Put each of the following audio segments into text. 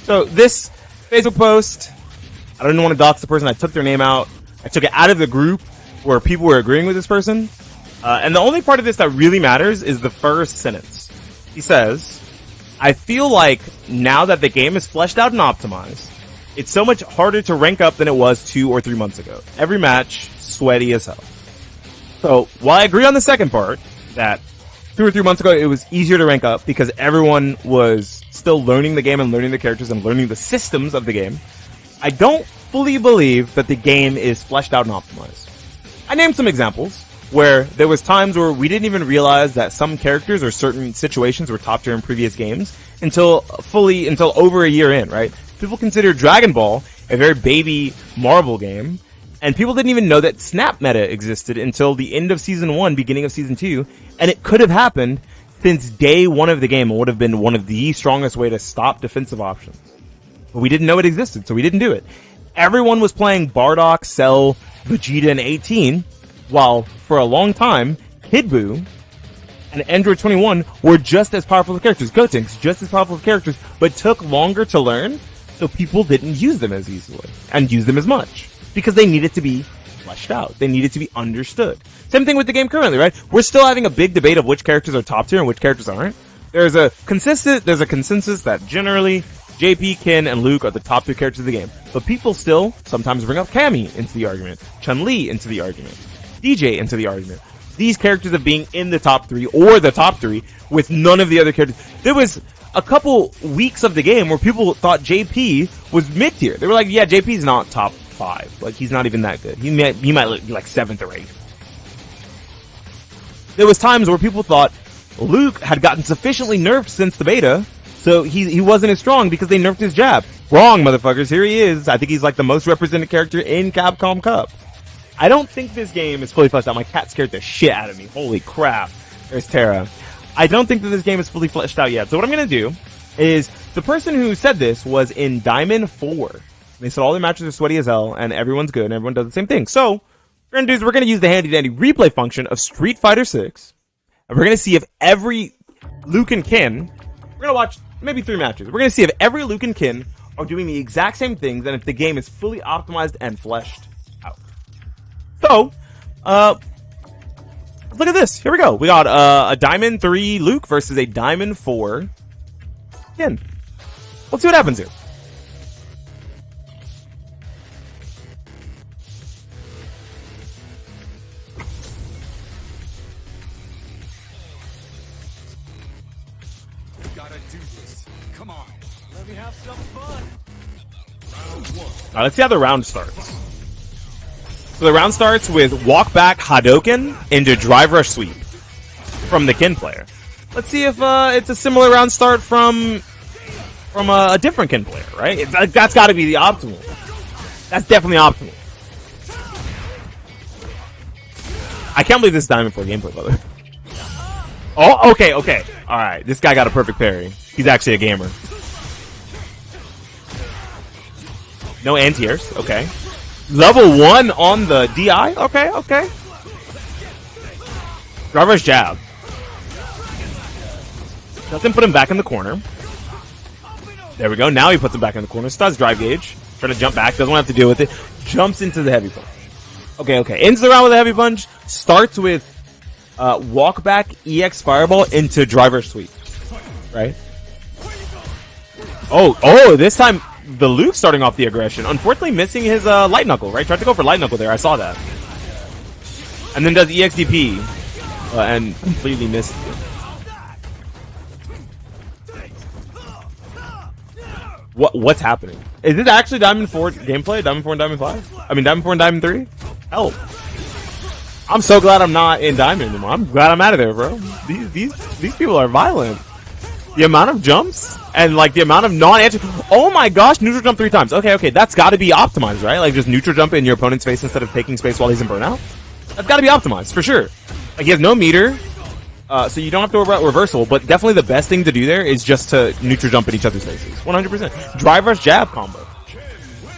So this Facebook post, I don't want to dox the person. I took their name out. I took it out of the group where people were agreeing with this person. And the only part of this that really matters is the first sentence. He says, I feel like now that the game is fleshed out and optimized, it's so much harder to rank up than it was 2 or 3 months ago. Every match, sweaty as hell. So, while I agree on the second part, that 2 or 3 months ago it was easier to rank up because everyone was still learning the game and learning the characters and learning the systems of the game, I don't fully believe that the game is fleshed out and optimized. I named some examples where there was times where we didn't even realize that some characters or certain situations were top tier in previous games until over a year in, right? People consider Dragon Ball a very baby Marvel game, and people didn't even know that Snap Meta existed until the end of Season 1, beginning of Season 2, and it could have happened since day one of the game and would have been one of the strongest way to stop defensive options. But we didn't know it existed, so we didn't do it. Everyone was playing Bardock, Cell, Vegeta, and 18, while for a long time, Kid Buu and Android 21 were just as powerful as characters. Gotenks, just as powerful as characters, but took longer to learn, so people didn't use them as easily and use them as much because they needed to be fleshed out. They needed to be understood. Same thing with the game currently, right? We're still having a big debate of which characters are top tier and which characters aren't. There's a consensus that generally JP, Ken, and Luke are the top 2 characters of the game. But people still sometimes bring up Cammy into the argument, Chun-Li into the argument, DJ into the argument. These characters of being in the top 3 or the top 3 with none of the other characters. There was a couple weeks of the game where people thought JP was mid tier. They were like, yeah, JP's not top 5. Like, he's not even that good. He might be like 7th or 8th. There was times where people thought Luke had gotten sufficiently nerfed since the beta, so he wasn't as strong because they nerfed his jab. Wrong, motherfuckers. Here he is. I think he's like the most represented character in Capcom Cup. I don't think this game is fully fleshed out. My cat scared the shit out of me. Holy crap. There's Terra. I don't think that this game is fully fleshed out yet. So what I'm going to do is, the person who said this was in Diamond 4. They said all their matches are sweaty as hell and everyone's good and everyone does the same thing. So what we're going to do is we're going to use the handy dandy replay function of Street Fighter 6. And we're going to see if every Luke and Ken, we're going to watch maybe 3 matches. We're going to see if every Luke and Ken are doing the exact same things and if the game is fully optimized and fleshed out. So, look at this. Here we go. We got a Diamond 3 Luke versus a Diamond 4 Ken. Let's see what happens here. Gotta do this. Come on. Let me have some fun. Round 1. All right, let's see how the round starts. So the round starts with walk back Hadoken into drive rush sweep from the Ken player. Let's see if it's a similar round start from a different Ken player, right? That's got to be the optimal. That's definitely optimal. I can't believe this is Diamond 4 gameplay, by the way. Oh, okay. All right, this guy got a perfect parry. He's actually a gamer. No anti-airs. Okay. Level 1 on the DI? Okay. Driver's jab. Doesn't put him back in the corner. There we go. Now he puts him back in the corner. Studs drive gauge. Trying to jump back. Doesn't want to have to deal with it. Jumps into the heavy punch. Okay. Ends the round with a heavy punch. Starts with walk back EX fireball into driver sweep. Right? Oh, this time the Luke starting off the aggression. Unfortunately missing his light knuckle, right? Tried to go for light knuckle there. I saw that. And then does EXDP and completely missed it. What's happening? Is this actually Diamond 4 gameplay? Diamond 4 and Diamond 5? I mean, Diamond 4 and Diamond 3? Help. I'm so glad I'm not in Diamond anymore. I'm glad I'm out of there, bro. These people are violent. The amount of jumps and like the amount of non-answer. Oh my gosh, neutral jump 3 times. Okay, that's gotta be optimized, right? Like just neutral jump in your opponent's face instead of taking space while he's in burnout. That's gotta be optimized, for sure. Like he has no meter. So you don't have to worry about reversal, but definitely the best thing to do there is just to neutral jump in each other's faces. 100%. Drive rush jab combo.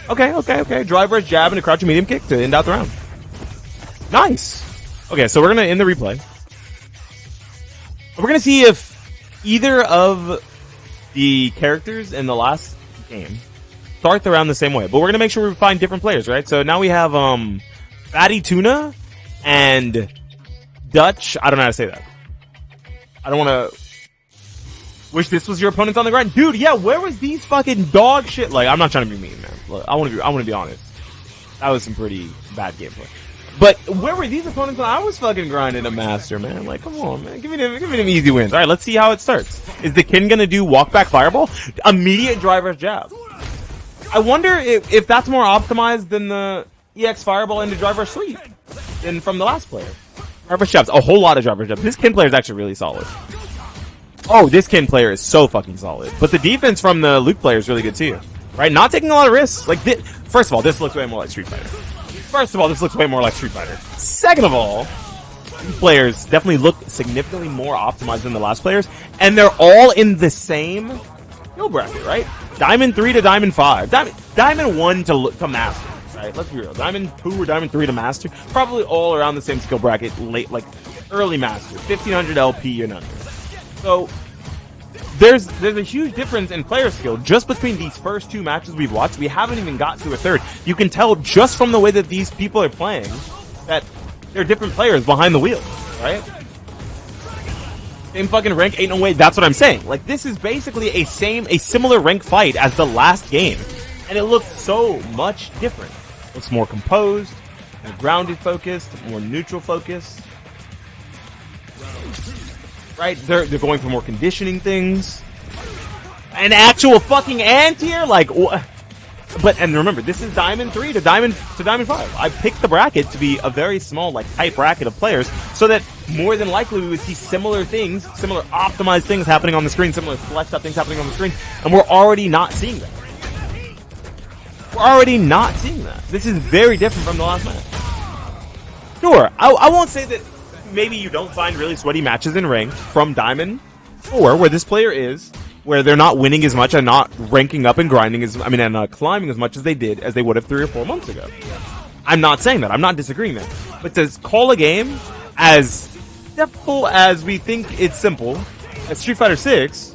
Okay. Drive rush jab and a crouching medium kick to end out the round. Nice. Okay, so we're gonna end the replay. We're gonna see if either of the characters in the last game start around the same way, but we're gonna make sure we find different players, right? So now we have Fatty Tuna and Dutch. I don't know how to say that. I don't want to. Wish this was your opponent on the grind, dude. Yeah, where was these fucking dog shit? Like, I'm not trying to be mean, man. Look, I want to be honest. That was some pretty bad gameplay. But where were these opponents when I was fucking grinding a master, man? Like, come on, man. Give me them easy wins. All right, let's see how it starts. Is the Kin gonna do walk back fireball? Immediate driver's jab. I wonder if that's more optimized than the EX fireball into driver's sweep than from the last player. Driver's jabs, a whole lot of driver's jabs. This Kin player is actually really solid. Oh, this Kin player is so fucking solid. But the defense from the Luke player is really good too. Right? Not taking a lot of risks. Like, first of all, this looks way more like Street Fighter. Second of all, these players definitely look significantly more optimized than the last players. And they're all in the same skill bracket, right? Diamond 3 to Diamond 5. Diamond 1 to Master. Right? Let's be real. Diamond 2 or Diamond 3 to Master. Probably all around the same skill bracket. Late, like, early Master. 1500 LP and under. So, there's a huge difference in player skill just between these first two matches we've watched. We haven't even got to a third. You can tell just from the way that these people are playing that they're different players behind the wheel, right? Same fucking rank, ain't no way. That's what I'm saying. Like, this is basically a similar rank fight as the last game. And it looks so much different. It looks more composed, more grounded focused, more neutral focused. Right? They're going for more conditioning things. An actual fucking anti-air? Like, what? But, and remember, this is Diamond 3 to Diamond 5. I picked the bracket to be a very small, like, tight bracket of players, so that more than likely we would see similar things, similar optimized things happening on the screen, similar flexed up things happening on the screen, and we're already not seeing that. This is very different from the last match. Sure, I won't say that maybe you don't find really sweaty matches in rank from Diamond 4, where this player is, where they're not winning as much and not ranking up and grinding and climbing as much as they did as they would have 3 or 4 months ago. I'm not saying that. I'm not disagreeing that. But to call a game as simple as we think it's simple, as Street Fighter 6,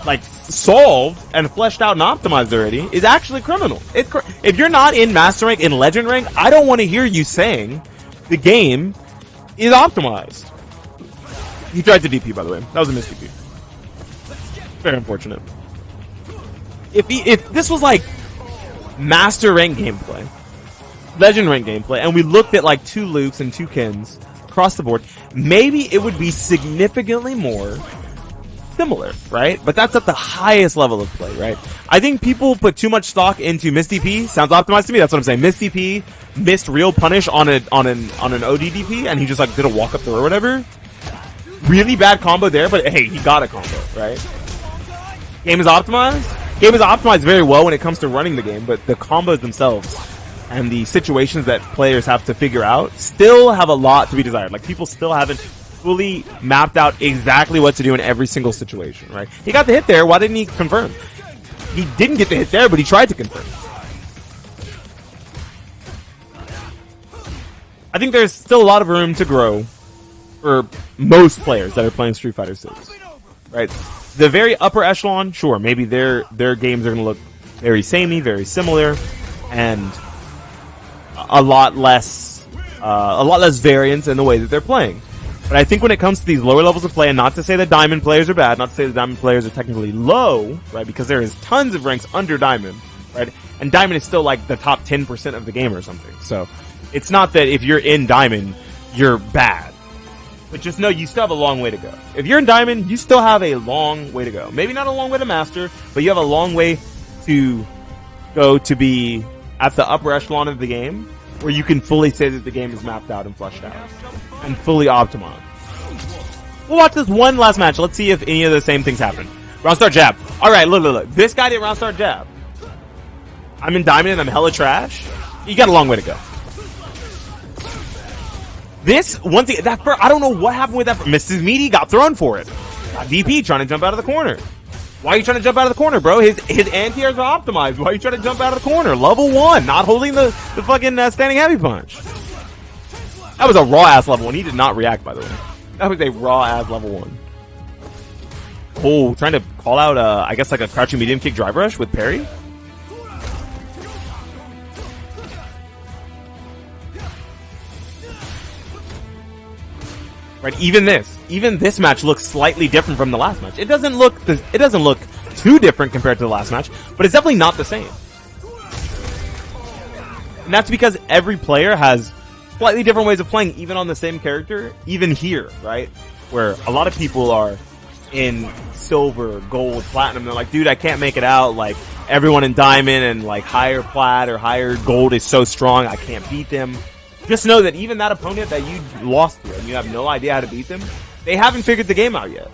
like, solved and fleshed out and optimized already, is actually criminal. If you're not in Master Rank, in Legend Rank, I don't want to hear you saying the game is optimized. He tried to DP, by the way. That was a miss DP. Very unfortunate. If this was like Master Rank gameplay, Legend Rank gameplay, and we looked at like 2 Lukes and 2 Kins across the board, maybe it would be significantly more similar, right? But that's at the highest level of play, right? I think people put too much stock into Miss DP. Sounds optimized to me. That's what I'm saying. Miss DP missed real punish on an ODDP, and he just like did a walk up throw or whatever. Really bad combo there, but hey, he got a combo, right? Game is optimized. Game is optimized very well when it comes to running the game, but the combos themselves and the situations that players have to figure out still have a lot to be desired. Like, people still haven't fully mapped out exactly what to do in every single situation, right? He got the hit there. Why didn't he confirm? He didn't get the hit there, but he tried to confirm. I think there's still a lot of room to grow for most players that are playing Street Fighter 6, right? The very upper echelon, sure, maybe their games are going to look very samey, very similar, and a lot less variance in the way that they're playing. But I think when it comes to these lower levels of play, and not to say that Diamond players are bad, not to say that Diamond players are technically low, right? Because there is tons of ranks under Diamond, right? And Diamond is still like the top 10% of the game or something. So it's not that if you're in Diamond, you're bad. But just know you still have a long way to go. If you're in Diamond, you still have a long way to go. Maybe not a long way to Master, but you have a long way to go to be at the upper echelon of the game, where you can fully say that the game is mapped out and fleshed out and fully optimized. We'll watch this one last match. Let's see if any of the same things happen. Round start jab. Alright, look. This guy did round start jab. I'm in Diamond and I'm hella trash. You got a long way to go. This, one thing, I don't know what happened with that. Mrs. Meaty got thrown for it. Got DP trying to jump out of the corner. Why are you trying to jump out of the corner, bro? His anti-airs are optimized. Why are you trying to jump out of the corner? Level 1, not holding the fucking standing heavy punch. That was a raw-ass level 1. He did not react, by the way. That was a raw-ass level 1. Cole trying to call out, I guess like a crouching medium kick drive rush with parry. Right, even this match looks slightly different from the last match. It doesn't look too different compared to the last match, but it's definitely not the same. And that's because every player has slightly different ways of playing, even on the same character, even here, right? Where a lot of people are in silver, gold, platinum, they're like, dude, I can't make it out, like, everyone in diamond and like higher plat or higher gold is so strong, I can't beat them. Just know that even that opponent that you lost to and you have no idea how to beat them, they haven't figured the game out yet.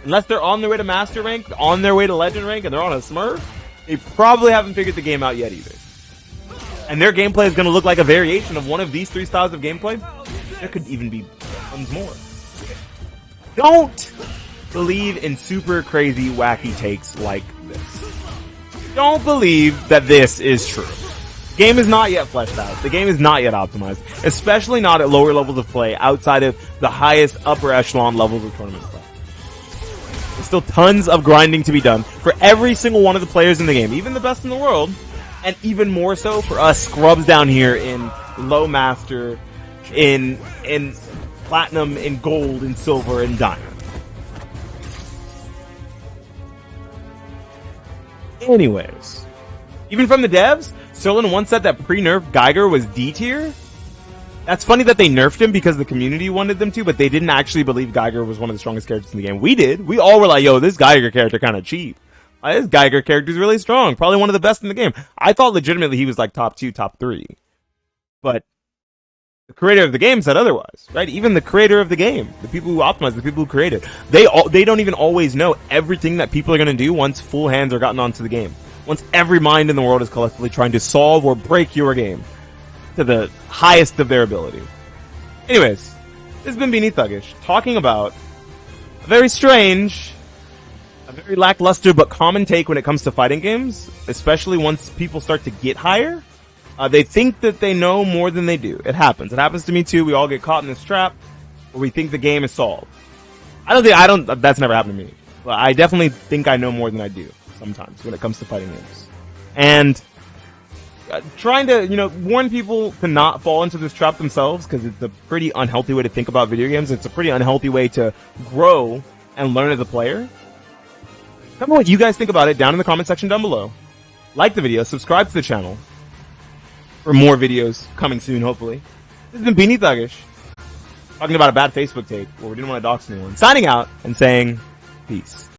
Unless they're on their way to master rank, on their way to legend rank, and they're on a smurf, they probably haven't figured the game out yet either. And their gameplay is going to look like a variation of one of these three styles of gameplay. There could even be tons more. Don't believe in super crazy, wacky takes like this. Don't believe that this is true. The game is not yet fleshed out. The game is not yet optimized, especially not at lower levels of play outside of the highest upper echelon levels of tournament play. There's still tons of grinding to be done for every single one of the players in the game, even the best in the world, and even more so for us scrubs down here in low master, in platinum, in gold, in silver, and diamond. Anyways, even from the devs, Sterling once said that pre-nerf Geiger was D tier. That's funny that they nerfed him because the community wanted them to, but they didn't actually believe Geiger was one of the strongest characters in the game. We did. We all were like, yo, this Geiger character kind of cheap. This Geiger character is really strong. Probably one of the best in the game. I thought legitimately he was like top 2, top 3. But the creator of the game said otherwise, right? Even the creator of the game, the people who optimized, the people who created, they don't even always know everything that people are going to do once full hands are gotten onto the game. Once every mind in the world is collectively trying to solve or break your game to the highest of their ability. Anyways, this has been Beanie Thuggish talking about a very strange, a very lackluster but common take when it comes to fighting games, especially once people start to get higher. They think that they know more than they do. It happens. It happens to me too. We all get caught in this trap where we think the game is solved. That's never happened to me. But I definitely think I know more than I do sometimes when it comes to fighting games. And trying to, warn people to not fall into this trap themselves, because it's a pretty unhealthy way to think about video games. It's a pretty unhealthy way to grow and learn as a player. Tell me what you guys think about it down in the comment section down below. Like the video, subscribe to the channel for more videos coming soon, hopefully. This has been Beanie Thuggish, talking about a bad Facebook take where we didn't want to dox anyone. Signing out and saying peace.